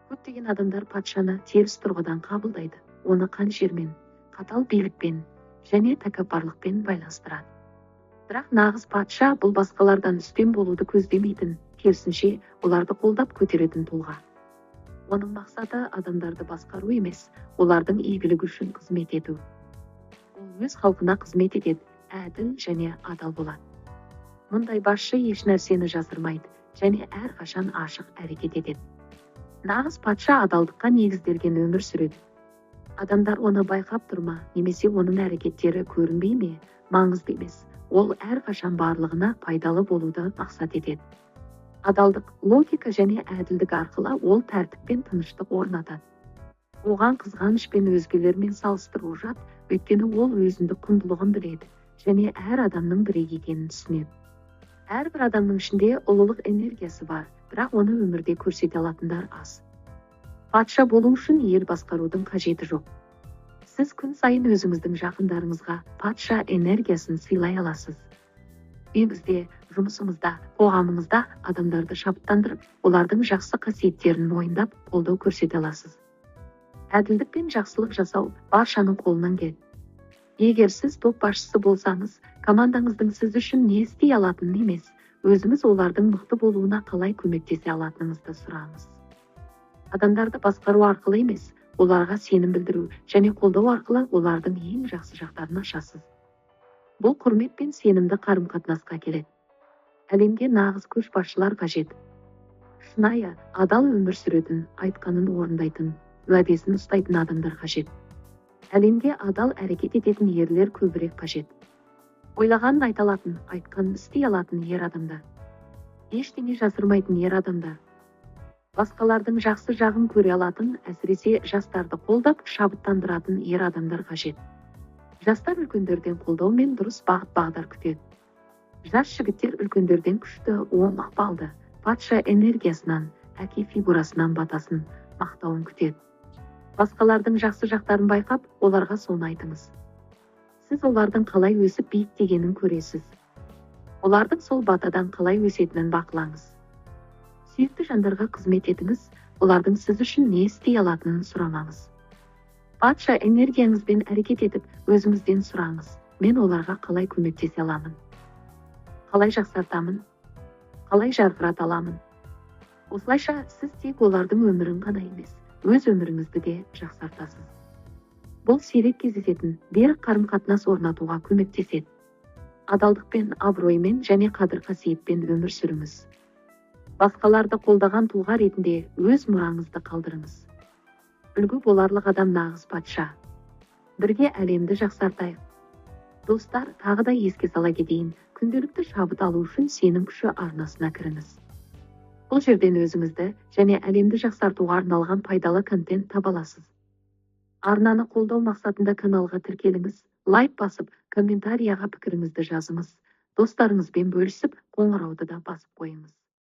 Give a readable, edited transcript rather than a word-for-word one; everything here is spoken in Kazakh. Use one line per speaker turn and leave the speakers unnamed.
Көптеген адамдар патшаны теріс тұрғыдан қабылдайды. Оны қанішермен, қатал билікпен және тәкаппарлықпен байланыстырады. Бірақ нағыз патша бұл басқалардан үстем болуды көздемейтін, керісінше оларды қолдап көтеретін тұлға. Оның мақсаты адамдарды басқару емес, олардың игілігі үшін қызмет ету. Ол өз халқына қызмет етеді, әділ және адал болады. Мұндай басшы еш нәрсені жасырмайды және әрқашан ашық әрекет етеді. Нағыз патша адалдыққа негізделген өмір сүреді. Адамдар оны байқап тұрма, немесе оның әрекеттері көрінбей ме, маңызды емес. Ол әрқашан барлығына пайдалы болуды мақсат етеді. Адалдық, логика және әділдік арқылы ол тәртіп пен тыныштық орнатады. Оған қызғаныш пен өзгелермен салыстыру жат, өйткені ол өзіндік құндылығын біледі және әр адамның бірегей екенін түсінеді. Әрбір адамның ішінде ұлылық энергиясы бар, бірақ оны өмірде көрсете алатындар аз. Патша болу үшін ел басқарудың қажеті жоқ. Сіз күн сайын өзіңіздің жақындарыңызға патша энергиясын сыйлай аласыз. Үйіңізде, жұмысыңызда, қоғамыңызда адамдарды шабыттандырып, олардың жақсы қасиеттерін мойындап, қолдау көрсете аласыз. Әділдік пен жақсылық жасау баршаның қолынан келеді. Егер сіз топ басшысы болсаңыз, командаңыздың сіз үшін не істей алатынын емес, өзіңіз олардың мықты болуына қалай көмектесе алатыныңызды сұраңыз. Адамдарды басқару арқылы емес, оларға сенім білдіру және қолдау арқылы олардың ең жақсы жақтарын ашасыз. Бұл құрмет пен сенімді қарым-қатынасқа келеді. Әлемге нағыз көшбасшылар қажет. Шынайы, адал өмір сүретін, айтқанын орындайтын, уәдесін ұстайтын адамдар қажет. Әлемге адал әрекет ететін ерлер көбірек қажет. Ойлағанын айта алатын, айтқанын істей алатын ер адамдар. Ештеңе жасырмайтын ер адамдар. Басқалардың жақсы жағын көре алатын, әсіресе жастарды қолдап, шабыттандыратын ер адамдар қажет. Жастар үлкендерден қолдау мен дұрыс бағыт-бағдар күтеді. Жас жігіттер үлкендерден күшті, оң ықпалды, патша энергиясынан, әке фигурасынан батасын, мақтауын күтеді. Басқалардың жақсы жақтарын байқап, оларға соны айтыңыз. Сіз олардың қалай өсіп биіктегенін көресіз. Олардың сол батадан қалай өсетінін бақылаңыз. Сүйікті жандарға қызмет етіңіз, олардың сіз үшін не істей алатынын сұрамаңыз. Патша энергияңызбен әрекет етіп, өзіңізден сұраңыз. Мен оларға қалай көмектесе аламын? Қалай жақсартамын? Қалай жарқырата аламын? Осылайша сіз тек олардың өмірін ғана емес, өз өміріңізді де жақсартасыз. Бұл сирек кездесетін берік қарым-қатынас орнатуға көмектеседі. Адалдықпен, абыроймен және қадір-қасиетпен өмір сүріңіз. Басқаларды қолдаған тұлға ретінде өз мұраңызды қалдырыңыз. Үлгі боларлық адам нағыз патша. Бірге әлемді жақсартайық. Достар, тағы да еске сала кетейін, күнделікті шабыт алу үшін сенім күші арнасына кіріңіз. Бұл жерден өзіңізді және әлемді жақсартуға арналған пайдалы контент таба аласыз. Арнаны қолдау мақсатында каналға тіркеліңіз, лайк басып, комментарияға пікіріңізді жазыңыз. Достарыңызбен бөлісіп, қоңырауды да басып қойыңыз.